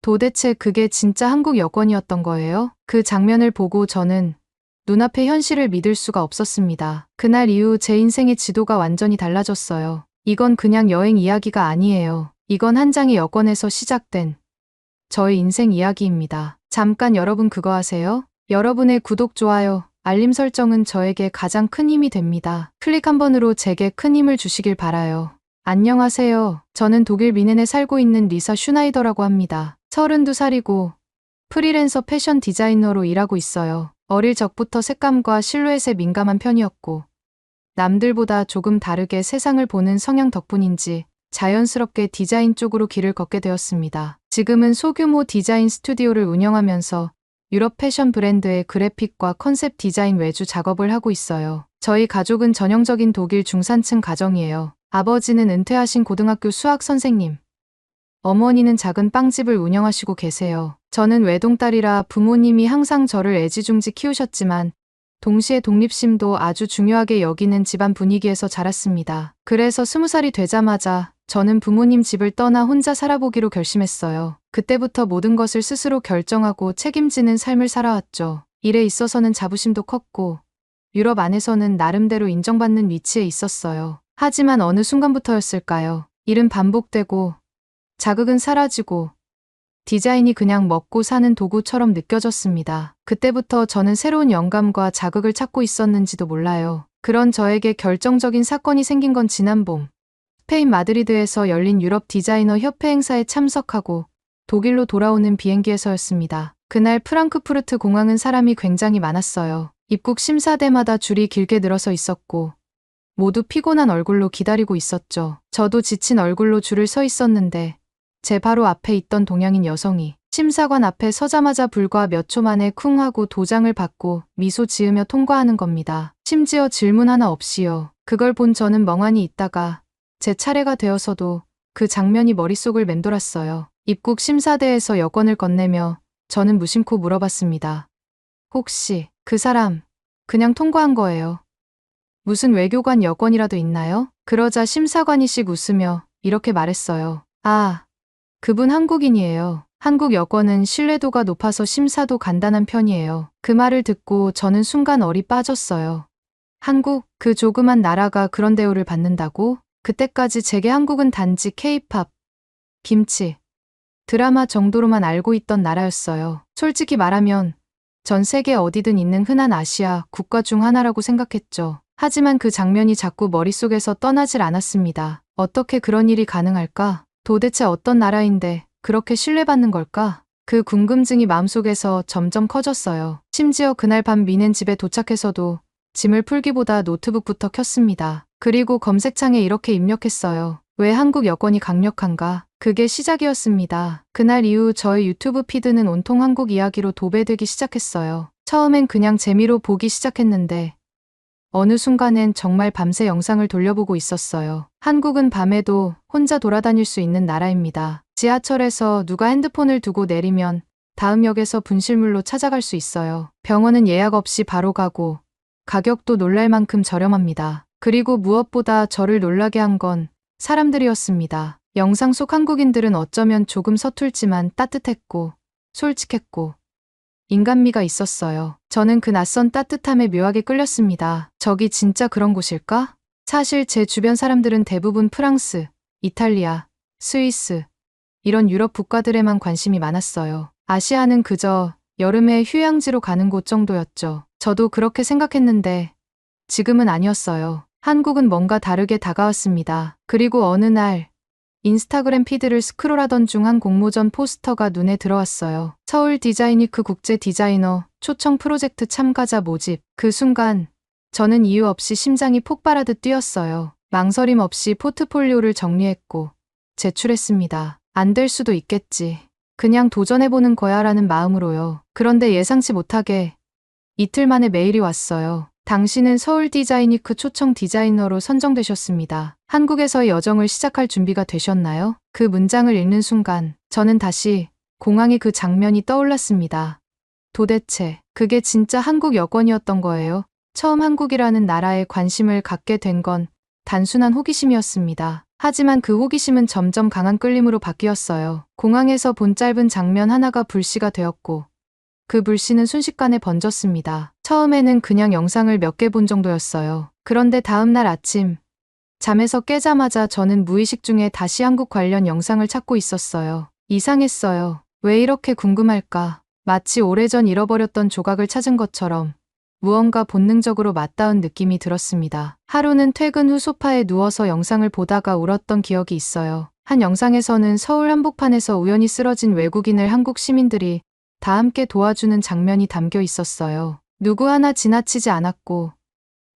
도대체 그게 진짜 한국 여권이었던 거예요? 그 장면을 보고 저는 눈앞의 현실을 믿을 수가 없었습니다. 그날 이후 제 인생의 지도가 완전히 달라졌어요. 이건 그냥 여행 이야기가 아니에요. 이건 한 장의 여권에서 시작된 저의 인생 이야기입니다. 잠깐 여러분 그거 아세요? 여러분의 구독, 좋아요, 알림 설정은 저에게 가장 큰 힘이 됩니다. 클릭 한 번으로 제게 큰 힘을 주시길 바라요. 안녕하세요. 저는 독일 미넨에 살고 있는 리사 슈나이더라고 합니다. 32살이고 프리랜서 패션 디자이너로 일하고 있어요. 어릴 적부터 색감과 실루엣에 민감한 편이었고 남들보다 조금 다르게 세상을 보는 성향 덕분인지 자연스럽게 디자인 쪽으로 길을 걷게 되었습니다. 지금은 소규모 디자인 스튜디오를 운영하면서 유럽 패션 브랜드의 그래픽과 컨셉 디자인 외주 작업을 하고 있어요. 저희 가족은 전형적인 독일 중산층 가정이에요. 아버지는 은퇴하신 고등학교 수학 선생님, 어머니는 작은 빵집을 운영하시고 계세요. 저는 외동딸이라 부모님이 항상 저를 애지중지 키우셨지만 동시에 독립심도 아주 중요하게 여기는 집안 분위기에서 자랐습니다. 그래서 20살이 되자마자 저는 부모님 집을 떠나 혼자 살아보기로 결심했어요. 그때부터 모든 것을 스스로 결정하고 책임지는 삶을 살아왔죠. 일에 있어서는 자부심도 컸고 유럽 안에서는 나름대로 인정받는 위치에 있었어요. 하지만 어느 순간부터였을까요? 일은 반복되고 자극은 사라지고 디자인이 그냥 먹고 사는 도구처럼 느껴졌습니다. 그때부터 저는 새로운 영감과 자극을 찾고 있었는지도 몰라요. 그런 저에게 결정적인 사건이 생긴 건 지난 봄, 스페인 마드리드에서 열린 유럽 디자이너 협회 행사에 참석하고 독일로 돌아오는 비행기에서였습니다. 그날 프랑크푸르트 공항은 사람이 굉장히 많았어요. 입국 심사대마다 줄이 길게 늘어서 있었고 모두 피곤한 얼굴로 기다리고 있었죠. 저도 지친 얼굴로 줄을 서 있었는데 제 바로 앞에 있던 동양인 여성이 심사관 앞에 서자마자 불과 몇 초 만에 쿵 하고 도장을 받고 미소 지으며 통과하는 겁니다. 심지어 질문 하나 없이요. 그걸 본 저는 멍하니 있다가 제 차례가 되어서도 그 장면이 머릿속을 맴돌았어요. 입국 심사대에서 여권을 건네며 저는 무심코 물어봤습니다. 혹시 그 사람 그냥 통과한 거예요? 무슨 외교관 여권이라도 있나요? 그러자 심사관이 씩 웃으며 이렇게 말했어요. 아, 그분 한국인이에요. 한국 여권은 신뢰도가 높아서 심사도 간단한 편이에요. 그 말을 듣고 저는 순간 얼이 빠졌어요. 한국, 그 조그만 나라가 그런 대우를 받는다고? 그때까지 제게 한국은 단지 K-팝, 김치, 드라마 정도로만 알고 있던 나라였어요. 솔직히 말하면 전 세계 어디든 있는 흔한 아시아 국가 중 하나라고 생각했죠. 하지만 그 장면이 자꾸 머릿속에서 떠나질 않았습니다. 어떻게 그런 일이 가능할까? 도대체 어떤 나라인데 그렇게 신뢰받는 걸까? 그 궁금증이 마음속에서 점점 커졌어요. 심지어 그날 밤 미넨 집에 도착해서도 짐을 풀기보다 노트북부터 켰습니다. 그리고 검색창에 이렇게 입력했어요. 왜 한국 여권이 강력한가? 그게 시작이었습니다. 그날 이후 저의 유튜브 피드는 온통 한국 이야기로 도배되기 시작했어요. 처음엔 그냥 재미로 보기 시작했는데 어느 순간엔 정말 밤새 영상을 돌려보고 있었어요. 한국은 밤에도 혼자 돌아다닐 수 있는 나라입니다. 지하철에서 누가 핸드폰을 두고 내리면 다음 역에서 분실물로 찾아갈 수 있어요. 병원은 예약 없이 바로 가고 가격도 놀랄 만큼 저렴합니다. 그리고 무엇보다 저를 놀라게 한 건 사람들이었습니다. 영상 속 한국인들은 어쩌면 조금 서툴지만 따뜻했고 솔직했고 인간미가 있었어요. 저는 그 낯선 따뜻함에 묘하게 끌렸습니다. 저기 진짜 그런 곳일까? 사실 제 주변 사람들은 대부분 프랑스, 이탈리아, 스위스 이런 유럽 국가들에만 관심이 많았어요. 아시아는 그저 여름에 휴양지로 가는 곳 정도였죠. 저도 그렇게 생각했는데 지금은 아니었어요. 한국은 뭔가 다르게 다가왔습니다. 그리고 어느 날 인스타그램 피드를 스크롤하던 중 한 공모전 포스터가 눈에 들어왔어요. 서울 디자인위크 국제 디자이너 초청 프로젝트 참가자 모집. 그 순간 저는 이유 없이 심장이 폭발하듯 뛰었어요. 망설임 없이 포트폴리오를 정리했고 제출했습니다. 안 될 수도 있겠지. 그냥 도전해보는 거야 라는 마음으로요. 그런데 예상치 못하게 이틀 만에 메일이 왔어요. 당신은 서울 디자인위크 초청 디자이너로 선정되셨습니다. 한국에서의 여정을 시작할 준비가 되셨나요? 그 문장을 읽는 순간 저는 다시 공항의 그 장면이 떠올랐습니다. 도대체 그게 진짜 한국 여권이었던 거예요. 처음 한국이라는 나라에 관심을 갖게 된 건 단순한 호기심이었습니다. 하지만 그 호기심은 점점 강한 끌림으로 바뀌었어요. 공항에서 본 짧은 장면 하나가 불씨가 되었고 그 불씨는 순식간에 번졌습니다. 처음에는 그냥 영상을 몇 개 본 정도였어요. 그런데 다음 날 아침 잠에서 깨자마자 저는 무의식 중에 다시 한국 관련 영상을 찾고 있었어요. 이상했어요. 왜 이렇게 궁금할까? 마치 오래전 잃어버렸던 조각을 찾은 것처럼 무언가 본능적으로 맞닿은 느낌이 들었습니다. 하루는 퇴근 후 소파에 누워서 영상을 보다가 울었던 기억이 있어요. 한 영상에서는 서울 한복판에서 우연히 쓰러진 외국인을 한국 시민들이 다 함께 도와주는 장면이 담겨 있었어요. 누구 하나 지나치지 않았고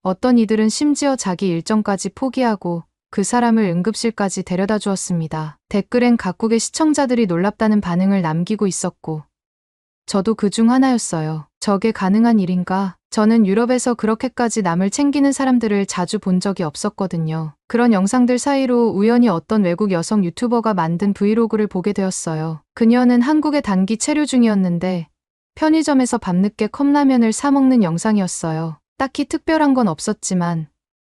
어떤 이들은 심지어 자기 일정까지 포기하고 그 사람을 응급실까지 데려다 주었습니다. 댓글엔 각국의 시청자들이 놀랍다는 반응을 남기고 있었고 저도 그 중 하나였어요. 저게 가능한 일인가? 저는 유럽에서 그렇게까지 남을 챙기는 사람들을 자주 본 적이 없었거든요. 그런 영상들 사이로 우연히 어떤 외국 여성 유튜버가 만든 브이로그를 보게 되었어요. 그녀는 한국에 단기 체류 중이었는데 편의점에서 밤늦게 컵라면을 사 먹는 영상이었어요. 딱히 특별한 건 없었지만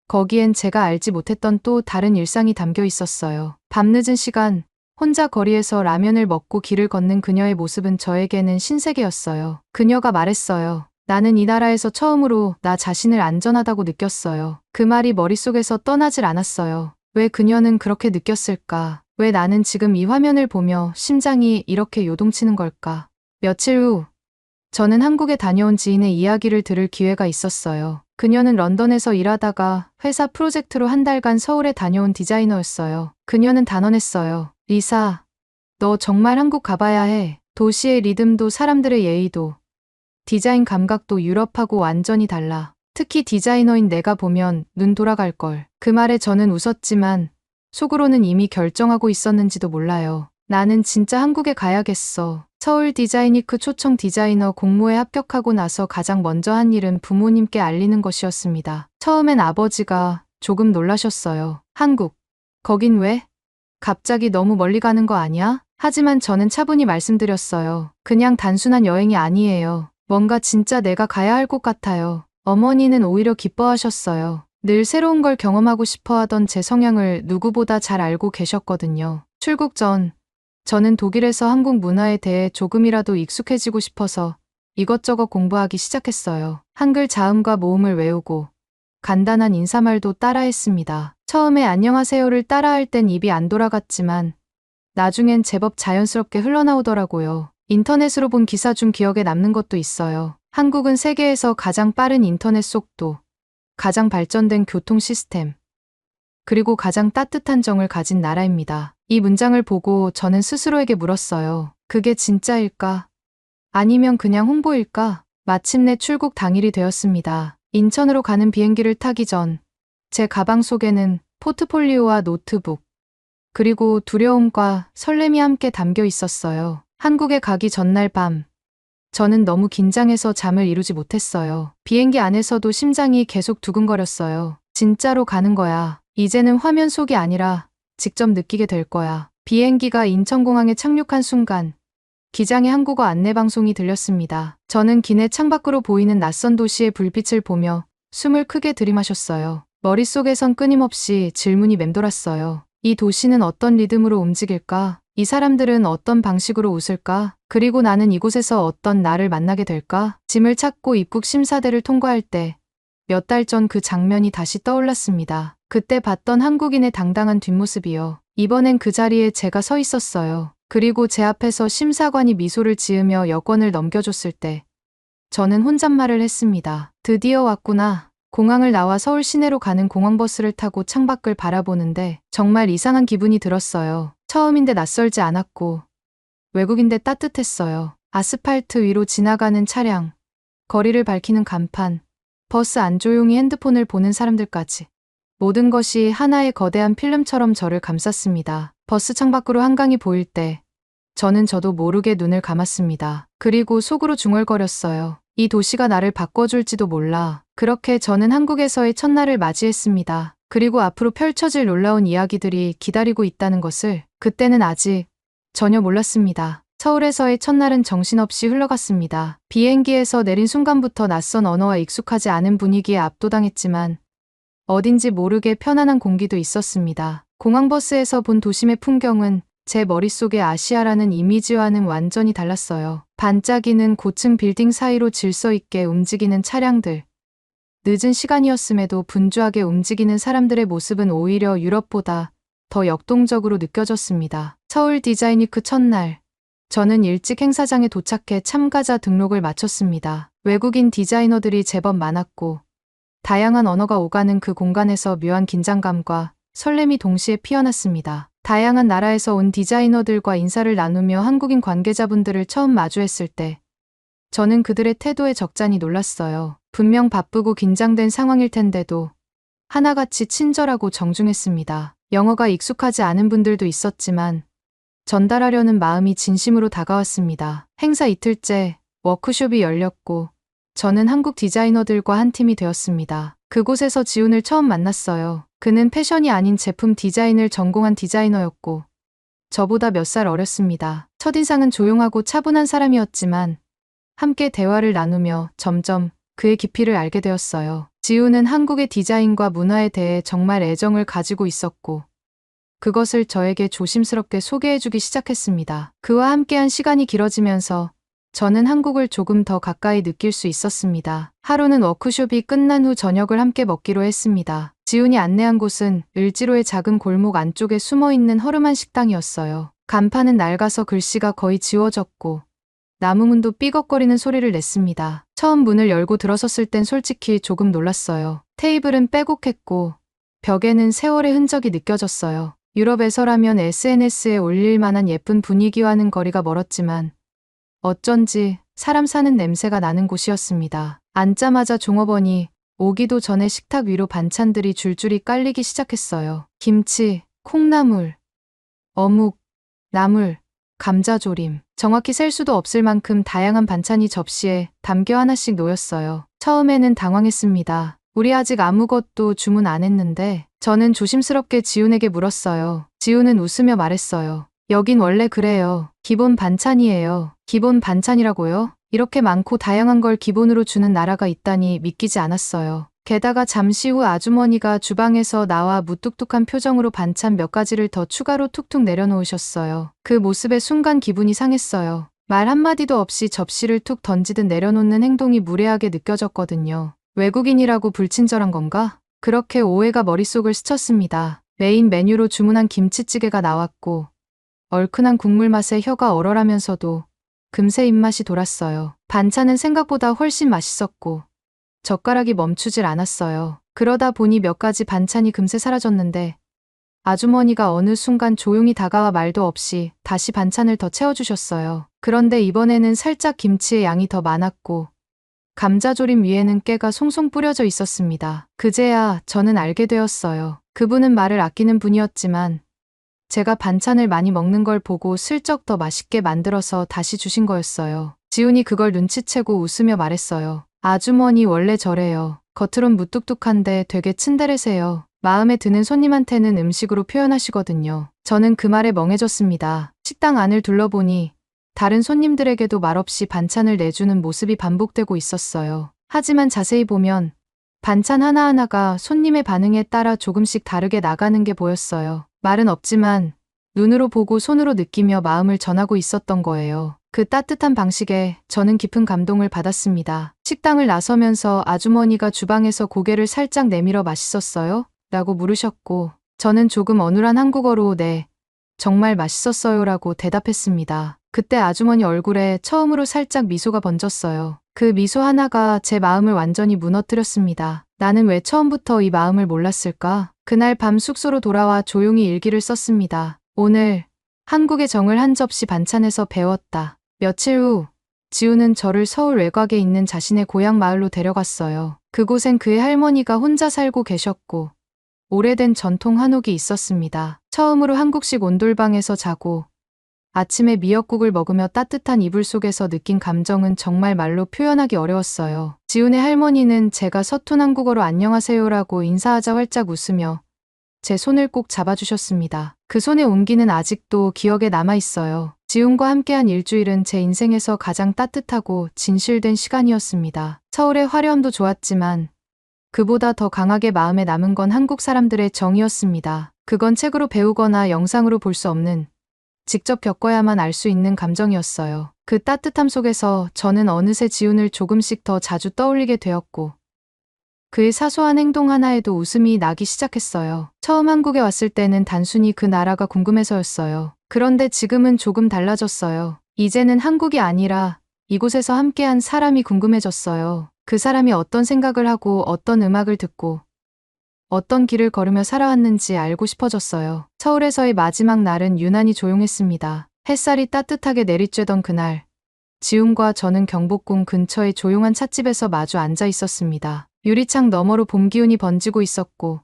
거기엔 제가 알지 못했던 또 다른 일상이 담겨 있었어요. 밤늦은 시간 혼자 거리에서 라면을 먹고 길을 걷는 그녀의 모습은 저에게는 신세계였어요. 그녀가 말했어요. 나는 이 나라에서 처음으로 나 자신을 안전하다고 느꼈어요. 그 말이 머릿속에서 떠나질 않았어요. 왜 그녀는 그렇게 느꼈을까? 왜 나는 지금 이 화면을 보며 심장이 이렇게 요동치는 걸까? 며칠 후 저는 한국에 다녀온 지인의 이야기를 들을 기회가 있었어요. 그녀는 런던에서 일하다가 회사 프로젝트로 한 달간 서울에 다녀온 디자이너였어요. 그녀는 단언했어요. 리사, 너 정말 한국 가봐야 해. 도시의 리듬도 사람들의 예의도 디자인 감각도 유럽하고 완전히 달라. 특히 디자이너인 내가 보면 눈 돌아갈걸. 그 말에 저는 웃었지만 속으로는 이미 결정하고 있었는지도 몰라요. 나는 진짜 한국에 가야겠어. 서울 디자인위크 초청 디자이너 공모에 합격하고 나서 가장 먼저 한 일은 부모님께 알리는 것이었습니다. 처음엔 아버지가 조금 놀라셨어요. 한국, 거긴 왜? 갑자기 너무 멀리 가는 거 아니야? 하지만 저는 차분히 말씀드렸어요. 그냥 단순한 여행이 아니에요. 뭔가 진짜 내가 가야 할 곳 같아요. 어머니는 오히려 기뻐하셨어요. 늘 새로운 걸 경험하고 싶어 하던 제 성향을 누구보다 잘 알고 계셨거든요. 출국 전 저는 독일에서 한국 문화에 대해 조금이라도 익숙해지고 싶어서 이것저것 공부하기 시작했어요. 한글 자음과 모음을 외우고 간단한 인사말도 따라했습니다. 처음에 안녕하세요를 따라할 땐 입이 안 돌아갔지만 나중엔 제법 자연스럽게 흘러나오더라고요. 인터넷으로 본 기사 중 기억에 남는 것도 있어요. 한국은 세계에서 가장 빠른 인터넷 속도, 가장 발전된 교통 시스템, 그리고 가장 따뜻한 정을 가진 나라입니다. 이 문장을 보고 저는 스스로에게 물었어요. 그게 진짜일까? 아니면 그냥 홍보일까? 마침내 출국 당일이 되었습니다. 인천으로 가는 비행기를 타기 전 제 가방 속에는 포트폴리오와 노트북, 그리고 두려움과 설렘이 함께 담겨 있었어요. 한국에 가기 전날 밤, 저는 너무 긴장해서 잠을 이루지 못했어요. 비행기 안에서도 심장이 계속 두근거렸어요. 진짜로 가는 거야. 이제는 화면 속이 아니라 직접 느끼게 될 거야. 비행기가 인천공항에 착륙한 순간 기장의 한국어 안내방송이 들렸습니다. 저는 기내 창밖으로 보이는 낯선 도시의 불빛을 보며 숨을 크게 들이마셨어요. 머릿속에선 끊임없이 질문이 맴돌았어요. 이 도시는 어떤 리듬으로 움직일까? 이 사람들은 어떤 방식으로 웃을까? 그리고 나는 이곳에서 어떤 나를 만나게 될까? 짐을 찾고 입국 심사대를 통과할 때 몇 달 전 그 장면이 다시 떠올랐습니다. 그때 봤던 한국인의 당당한 뒷모습이요. 이번엔 그 자리에 제가 서 있었어요. 그리고 제 앞에서 심사관이 미소를 지으며 여권을 넘겨줬을 때 저는 혼잣말을 했습니다. 드디어 왔구나. 공항을 나와 서울 시내로 가는 공항버스를 타고 창밖을 바라보는데 정말 이상한 기분이 들었어요. 처음인데 낯설지 않았고 외국인데 따뜻했어요. 아스팔트 위로 지나가는 차량, 거리를 밝히는 간판, 버스 안 조용히 핸드폰을 보는 사람들까지 모든 것이 하나의 거대한 필름처럼 저를 감쌌습니다. 버스 창밖으로 한강이 보일 때 저는 저도 모르게 눈을 감았습니다. 그리고 속으로 중얼거렸어요. 이 도시가 나를 바꿔줄지도 몰라. 그렇게 저는 한국에서의 첫날을 맞이했습니다. 그리고 앞으로 펼쳐질 놀라운 이야기들이 기다리고 있다는 것을 그때는 아직 전혀 몰랐습니다. 서울에서의 첫날은 정신없이 흘러갔습니다. 비행기에서 내린 순간부터 낯선 언어와 익숙하지 않은 분위기에 압도당했지만 어딘지 모르게 편안한 공기도 있었습니다. 공항버스에서 본 도심의 풍경은 제 머릿속의 아시아라는 이미지와는 완전히 달랐어요. 반짝이는 고층 빌딩 사이로 질서 있게 움직이는 차량들. 늦은 시간이었음에도 분주하게 움직이는 사람들의 모습은 오히려 유럽보다 더 역동적으로 느껴졌습니다. 서울 디자인위크 첫날, 저는 일찍 행사장에 도착해 참가자 등록을 마쳤습니다. 외국인 디자이너들이 제법 많았고 다양한 언어가 오가는 그 공간에서 묘한 긴장감과 설렘이 동시에 피어났습니다. 다양한 나라에서 온 디자이너들과 인사를 나누며 한국인 관계자분들을 처음 마주했을 때 저는 그들의 태도에 적잖이 놀랐어요. 분명 바쁘고 긴장된 상황일 텐데도 하나같이 친절하고 정중했습니다. 영어가 익숙하지 않은 분들도 있었지만 전달하려는 마음이 진심으로 다가왔습니다. 행사 이틀째 워크숍이 열렸고 저는 한국 디자이너들과 한 팀이 되었습니다. 그곳에서 지훈을 처음 만났어요. 그는 패션이 아닌 제품 디자인을 전공한 디자이너였고 저보다 몇 살 어렸습니다. 첫인상은 조용하고 차분한 사람이었지만 함께 대화를 나누며 점점 그의 깊이를 알게 되었어요. 지훈은 한국의 디자인과 문화에 대해 정말 애정을 가지고 있었고 그것을 저에게 조심스럽게 소개해주기 시작했습니다. 그와 함께한 시간이 길어지면서 저는 한국을 조금 더 가까이 느낄 수 있었습니다. 하루는 워크숍이 끝난 후 저녁을 함께 먹기로 했습니다. 지훈이 안내한 곳은 을지로의 작은 골목 안쪽에 숨어있는 허름한 식당이었어요. 간판은 낡아서 글씨가 거의 지워졌고 나무문도 삐걱거리는 소리를 냈습니다. 처음 문을 열고 들어섰을 땐 솔직히 조금 놀랐어요. 테이블은 빼곡했고 벽에는 세월의 흔적이 느껴졌어요. 유럽에서라면 SNS에 올릴 만한 예쁜 분위기와는 거리가 멀었지만 어쩐지 사람 사는 냄새가 나는 곳이었습니다. 앉자마자 종업원이 오기도 전에 식탁 위로 반찬들이 줄줄이 깔리기 시작했어요. 김치, 콩나물, 어묵, 나물, 감자조림. 정확히 셀 수도 없을 만큼 다양한 반찬이 접시에 담겨 하나씩 놓였어요. 처음에는 당황했습니다. 우리 아직 아무것도 주문 안 했는데. 저는 조심스럽게 지훈에게 물었어요. 지훈은 웃으며 말했어요. 여긴 원래 그래요. 기본 반찬이에요. 기본 반찬이라고요? 이렇게 많고 다양한 걸 기본으로 주는 나라가 있다니 믿기지 않았어요. 게다가 잠시 후 아주머니가 주방에서 나와 무뚝뚝한 표정으로 반찬 몇 가지를 더 추가로 툭툭 내려놓으셨어요. 그 모습에 순간 기분이 상했어요. 말 한마디도 없이 접시를 툭 던지듯 내려놓는 행동이 무례하게 느껴졌거든요. 외국인이라고 불친절한 건가? 그렇게 오해가 머릿속을 스쳤습니다. 메인 메뉴로 주문한 김치찌개가 나왔고 얼큰한 국물 맛에 혀가 얼얼하면서도 금세 입맛이 돌았어요. 반찬은 생각보다 훨씬 맛있었고 젓가락이 멈추질 않았어요. 그러다 보니 몇 가지 반찬이 금세 사라졌는데 아주머니가 어느 순간 조용히 다가와 말도 없이 다시 반찬을 더 채워주셨어요. 그런데 이번에는 살짝 김치의 양이 더 많았고 감자조림 위에는 깨가 송송 뿌려져 있었습니다. 그제야 저는 알게 되었어요. 그분은 말을 아끼는 분이었지만 제가 반찬을 많이 먹는 걸 보고 슬쩍 더 맛있게 만들어서 다시 주신 거였어요. 지훈이 그걸 눈치채고 웃으며 말했어요. 아주머니 원래 저래요. 겉으론 무뚝뚝한데 되게 츤데레세요. 마음에 드는 손님한테는 음식으로 표현하시거든요. 저는 그 말에 멍해졌습니다. 식당 안을 둘러보니 다른 손님들에게도 말없이 반찬을 내주는 모습이 반복되고 있었어요. 하지만 자세히 보면 반찬 하나하나가 손님의 반응에 따라 조금씩 다르게 나가는 게 보였어요. 말은 없지만 눈으로 보고 손으로 느끼며 마음을 전하고 있었던 거예요. 그 따뜻한 방식에 저는 깊은 감동을 받았습니다. 식당을 나서면서 아주머니가 주방에서 고개를 살짝 내밀어 맛있었어요? 라고 물으셨고 저는 조금 어눌한 한국어로 네, 정말 맛있었어요라고 대답했습니다. 그때 아주머니 얼굴에 처음으로 살짝 미소가 번졌어요. 그 미소 하나가 제 마음을 완전히 무너뜨렸습니다. 나는 왜 처음부터 이 마음을 몰랐을까? 그날 밤 숙소로 돌아와 조용히 일기를 썼습니다. 오늘 한국의 정을 한 접시 반찬에서 배웠다. 며칠 후 지우는 저를 서울 외곽에 있는 자신의 고향 마을로 데려갔어요. 그곳엔 그의 할머니가 혼자 살고 계셨고 오래된 전통 한옥이 있었습니다. 처음으로 한국식 온돌방에서 자고 아침에 미역국을 먹으며 따뜻한 이불 속에서 느낀 감정은 정말 말로 표현하기 어려웠어요. 지훈의 할머니는 제가 서툰 한국어로 안녕하세요라고 인사하자 활짝 웃으며 제 손을 꼭 잡아주셨습니다. 그 손의 온기는 아직도 기억에 남아있어요. 지훈과 함께한 일주일은 제 인생에서 가장 따뜻하고 진실된 시간이었습니다. 서울의 화려함도 좋았지만 그보다 더 강하게 마음에 남은 건 한국 사람들의 정이었습니다. 그건 책으로 배우거나 영상으로 볼 수 없는, 직접 겪어야만 알 수 있는 감정이었어요. 그 따뜻함 속에서 저는 어느새 지훈을 조금씩 더 자주 떠올리게 되었고, 그의 사소한 행동 하나에도 웃음이 나기 시작했어요. 처음 한국에 왔을 때는 단순히 그 나라가 궁금해서였어요. 그런데 지금은 조금 달라졌어요. 이제는 한국이 아니라 이곳에서 함께한 사람이 궁금해졌어요. 그 사람이 어떤 생각을 하고 어떤 음악을 듣고 어떤 길을 걸으며 살아왔는지 알고 싶어졌어요. 서울에서의 마지막 날은 유난히 조용했습니다. 햇살이 따뜻하게 내리쬐던 그날, 지훈과 저는 경복궁 근처의 조용한 찻집에서 마주 앉아 있었습니다. 유리창 너머로 봄 기운이 번지고 있었고,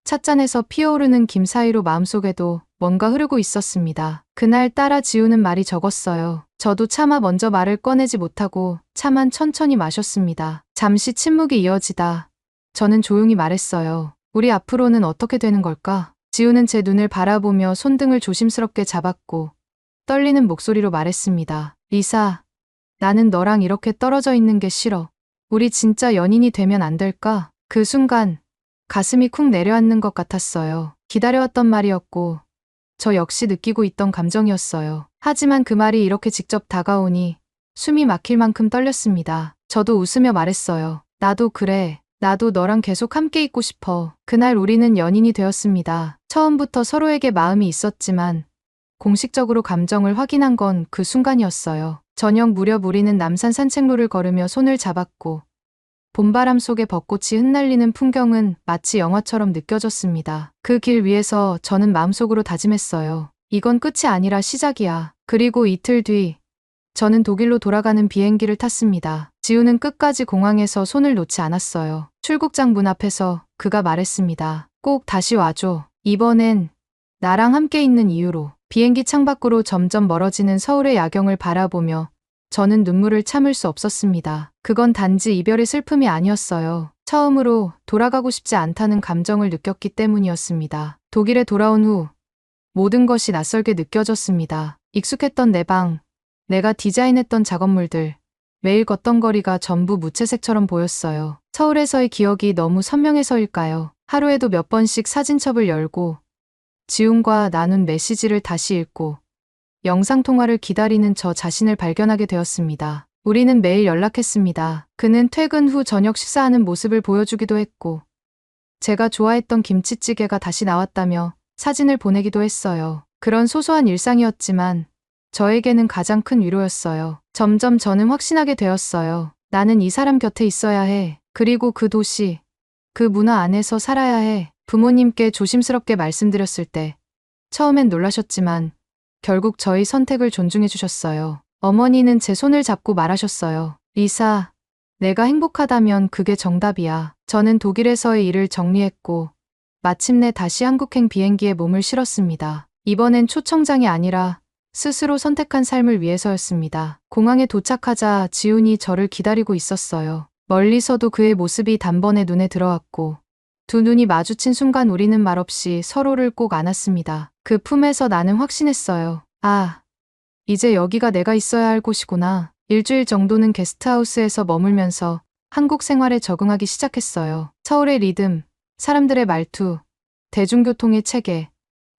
찻잔에서 피어오르는 김 사이로 마음속에도 뭔가 흐르고 있었습니다. 그날따라 지훈은 말이 적었어요. 저도 차마 먼저 말을 꺼내지 못하고 차만 천천히 마셨습니다. 잠시 침묵이 이어지다 저는 조용히 말했어요. 우리 앞으로는 어떻게 되는 걸까? 지훈은 제 눈을 바라보며 손등을 조심스럽게 잡았고 떨리는 목소리로 말했습니다. 리사, 나는 너랑 이렇게 떨어져 있는 게 싫어. 우리 진짜 연인이 되면 안 될까? 그 순간 가슴이 쿵 내려앉는 것 같았어요. 기다려왔던 말이었고 저 역시 느끼고 있던 감정이었어요. 하지만 그 말이 이렇게 직접 다가오니 숨이 막힐 만큼 떨렸습니다. 저도 웃으며 말했어요. 나도 그래. 나도 너랑 계속 함께 있고 싶어. 그날 우리는 연인이 되었습니다. 처음부터 서로에게 마음이 있었지만 공식적으로 감정을 확인한 건 그 순간이었어요. 저녁 무렵 우리는 남산 산책로를 걸으며 손을 잡았고 봄바람 속에 벚꽃이 흩날리는 풍경은 마치 영화처럼 느껴졌습니다. 그 길 위에서 저는 마음속으로 다짐했어요. 이건 끝이 아니라 시작이야. 그리고 이틀 뒤 저는 독일로 돌아가는 비행기를 탔습니다. 지훈은 끝까지 공항에서 손을 놓지 않았어요. 출국장 문 앞에서 그가 말했습니다. 꼭 다시 와줘. 이번엔 나랑 함께 있는 이유로. 비행기 창밖으로 점점 멀어지는 서울의 야경을 바라보며 저는 눈물을 참을 수 없었습니다. 그건 단지 이별의 슬픔이 아니었어요. 처음으로 돌아가고 싶지 않다는 감정을 느꼈기 때문이었습니다. 독일에 돌아온 후 모든 것이 낯설게 느껴졌습니다. 익숙했던 내 방, 내가 디자인했던 작업물들, 매일 걷던 거리가 전부 무채색처럼 보였어요. 서울에서의 기억이 너무 선명해서일까요? 하루에도 몇 번씩 사진첩을 열고 지훈과 나눈 메시지를 다시 읽고 영상통화를 기다리는 저 자신을 발견하게 되었습니다. 우리는 매일 연락했습니다. 그는 퇴근 후 저녁 식사하는 모습을 보여주기도 했고 제가 좋아했던 김치찌개가 다시 나왔다며 사진을 보내기도 했어요. 그런 소소한 일상이었지만 저에게는 가장 큰 위로였어요. 점점 저는 확신하게 되었어요. 나는 이 사람 곁에 있어야 해. 그리고 그 도시, 그 문화 안에서 살아야 해. 부모님께 조심스럽게 말씀드렸을 때 처음엔 놀라셨지만 결국 저의 선택을 존중해 주셨어요. 어머니는 제 손을 잡고 말하셨어요. 리사, 내가 행복하다면 그게 정답이야. 저는 독일에서의 일을 정리했고 마침내 다시 한국행 비행기에 몸을 실었습니다. 이번엔 초청장이 아니라 스스로 선택한 삶을 위해서였습니다. 공항에 도착하자 지훈이 저를 기다리고 있었어요. 멀리서도 그의 모습이 단번에 눈에 들어왔고 두 눈이 마주친 순간 우리는 말없이 서로를 꼭 안았습니다. 그 품에서 나는 확신했어요. 아, 이제 여기가 내가 있어야 할 곳이구나. 일주일 정도는 게스트하우스에서 머물면서 한국 생활에 적응하기 시작했어요. 서울의 리듬, 사람들의 말투, 대중교통의 체계,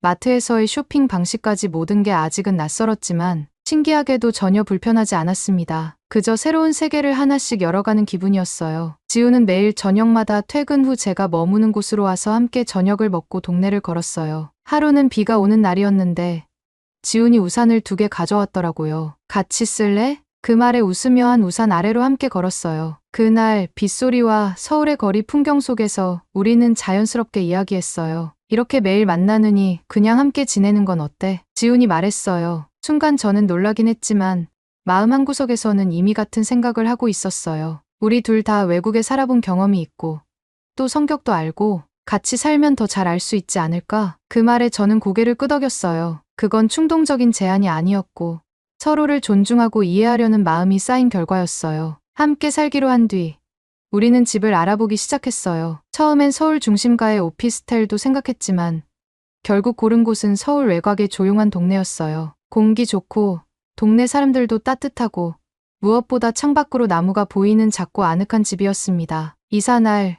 마트에서의 쇼핑 방식까지 모든 게 아직은 낯설었지만 신기하게도 전혀 불편하지 않았습니다. 그저 새로운 세계를 하나씩 열어가는 기분이었어요. 지훈은 매일 저녁마다 퇴근 후 제가 머무는 곳으로 와서 함께 저녁을 먹고 동네를 걸었어요. 하루는 비가 오는 날이었는데 지훈이 우산을 2개 가져왔더라고요. 같이 쓸래? 그 말에 웃으며 한 우산 아래로 함께 걸었어요. 그날 빗소리와 서울의 거리 풍경 속에서 우리는 자연스럽게 이야기했어요. 이렇게 매일 만나느니 그냥 함께 지내는 건 어때? 지훈이 말했어요. 순간 저는 놀라긴 했지만 마음 한구석에서는 이미 같은 생각을 하고 있었어요. 우리 둘 다 외국에 살아본 경험이 있고 또 성격도 알고 같이 살면 더 잘 알 수 있지 않을까? 그 말에 저는 고개를 끄덕였어요. 그건 충동적인 제안이 아니었고 서로를 존중하고 이해하려는 마음이 쌓인 결과였어요. 함께 살기로 한 뒤 우리는 집을 알아보기 시작했어요. 처음엔 서울 중심가의 오피스텔도 생각했지만 결국 고른 곳은 서울 외곽의 조용한 동네였어요. 공기 좋고 동네 사람들도 따뜻하고 무엇보다 창밖으로 나무가 보이는 작고 아늑한 집이었습니다. 이사 날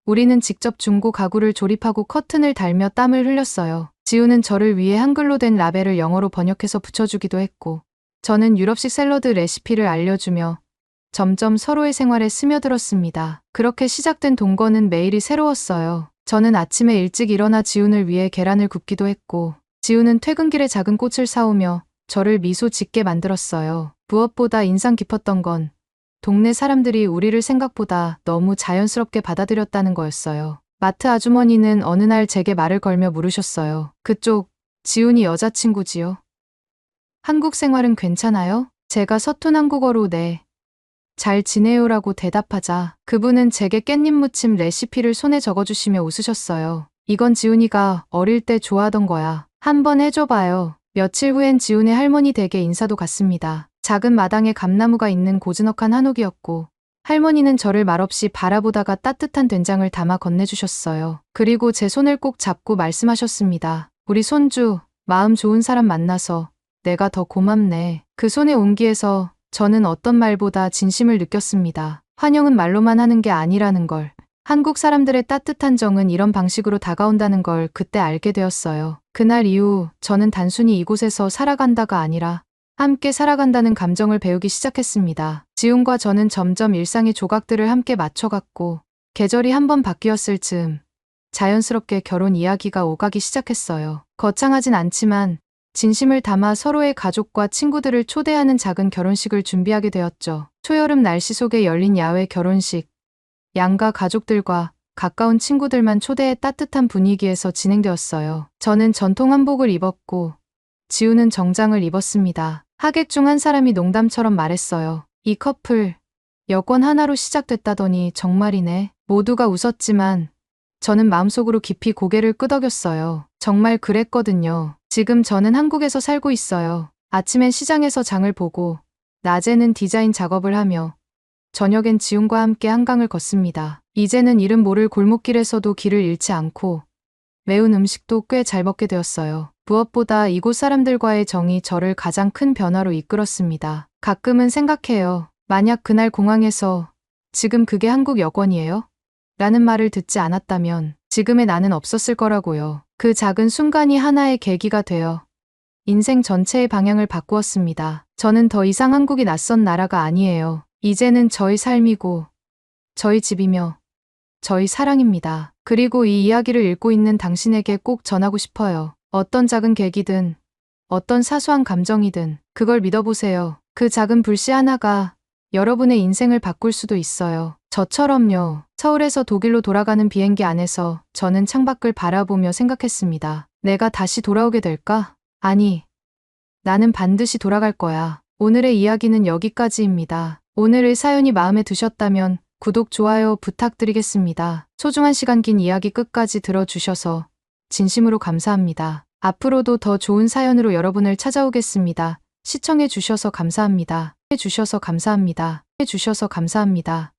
우리는 직접 중고 가구를 조립하고 커튼을 달며 땀을 흘렸어요. 지우는 저를 위해 한글로 된 라벨을 영어로 번역해서 붙여주기도 했고, 저는 유럽식 샐러드 레시피를 알려주며 점점 서로의 생활에 스며들었습니다. 그렇게 시작된 동거는 매일이 새로웠어요. 저는 아침에 일찍 일어나 지훈을 위해 계란을 굽기도 했고, 지훈은 퇴근길에 작은 꽃을 사오며 저를 미소 짓게 만들었어요. 무엇보다 인상 깊었던 건 동네 사람들이 우리를 생각보다 너무 자연스럽게 받아들였다는 거였어요. 마트 아주머니는 어느 날 제게 말을 걸며 물으셨어요. 그쪽, 지훈이 여자친구지요? 한국 생활은 괜찮아요? 제가 서툰 한국어로 네. 잘 지내요라고 대답하자 그분은 제게 깻잎 무침 레시피를 손에 적어주시며 웃으셨어요. 이건 지훈이가 어릴 때 좋아하던 거야. 한번 해줘봐요. 며칠 후엔 지훈의 할머니 댁에 인사도 갔습니다. 작은 마당에 감나무가 있는 고즈넉한 한옥이었고 할머니는 저를 말없이 바라보다가 따뜻한 된장을 담아 건네주셨어요. 그리고 제 손을 꼭 잡고 말씀하셨습니다. 우리 손주, 마음 좋은 사람 만나서 내가 더 고맙네. 그 손의 온기에서 저는 어떤 말보다 진심을 느꼈습니다. 환영은 말로만 하는 게 아니라는 걸. 한국 사람들의 따뜻한 정은 이런 방식으로 다가온다는 걸 그때 알게 되었어요. 그날 이후 저는 단순히 이곳에서 살아간다가 아니라 함께 살아간다는 감정을 배우기 시작했습니다. 지훈과 저는 점점 일상의 조각들을 함께 맞춰갔고 계절이 한번 바뀌었을 즈음 자연스럽게 결혼 이야기가 오가기 시작했어요. 거창하진 않지만 진심을 담아 서로의 가족과 친구들을 초대하는 작은 결혼식을 준비하게 되었죠. 초여름 날씨 속에 열린 야외 결혼식. 양가 가족들과 가까운 친구들만 초대해 따뜻한 분위기에서 진행되었어요. 저는 전통 한복을 입었고 지우는 정장을 입었습니다. 하객 중 한 사람이 농담처럼 말했어요. 이 커플 여권 하나로 시작됐다더니 정말이네. 모두가 웃었지만 저는 마음속으로 깊이 고개를 끄덕였어요. 정말 그랬거든요. 지금 저는 한국에서 살고 있어요. 아침엔 시장에서 장을 보고 낮에는 디자인 작업을 하며 저녁엔 지훈과 함께 한강을 걷습니다. 이제는 이름 모를 골목길에서도 길을 잃지 않고 매운 음식도 꽤 잘 먹게 되었어요. 무엇보다 이곳 사람들과의 정이 저를 가장 큰 변화로 이끌었습니다. 가끔은 생각해요. 만약 그날 공항에서 지금 그게 한국 여권이에요? 라는 말을 듣지 않았다면 지금의 나는 없었을 거라고요. 그 작은 순간이 하나의 계기가 되어 인생 전체의 방향을 바꾸었습니다. 저는 더 이상 한국이 낯선 나라가 아니에요. 이제는 저희 삶이고 저희 집이며 저희 사랑입니다. 그리고 이 이야기를 읽고 있는 당신에게 꼭 전하고 싶어요. 어떤 작은 계기든 어떤 사소한 감정이든 그걸 믿어보세요. 그 작은 불씨 하나가 여러분의 인생을 바꿀 수도 있어요. 저처럼요. 서울에서 독일로 돌아가는 비행기 안에서 저는 창밖을 바라보며 생각했습니다. 내가 다시 돌아오게 될까? 아니, 나는 반드시 돌아갈 거야. 오늘의 이야기는 여기까지입니다. 오늘의 사연이 마음에 드셨다면 구독, 좋아요 부탁드리겠습니다. 소중한 시간 긴 이야기 끝까지 들어주셔서 진심으로 감사합니다. 앞으로도 더 좋은 사연으로 여러분을 찾아오겠습니다. 시청해주셔서 감사합니다. 해주셔서 감사합니다. 해주셔서 감사합니다.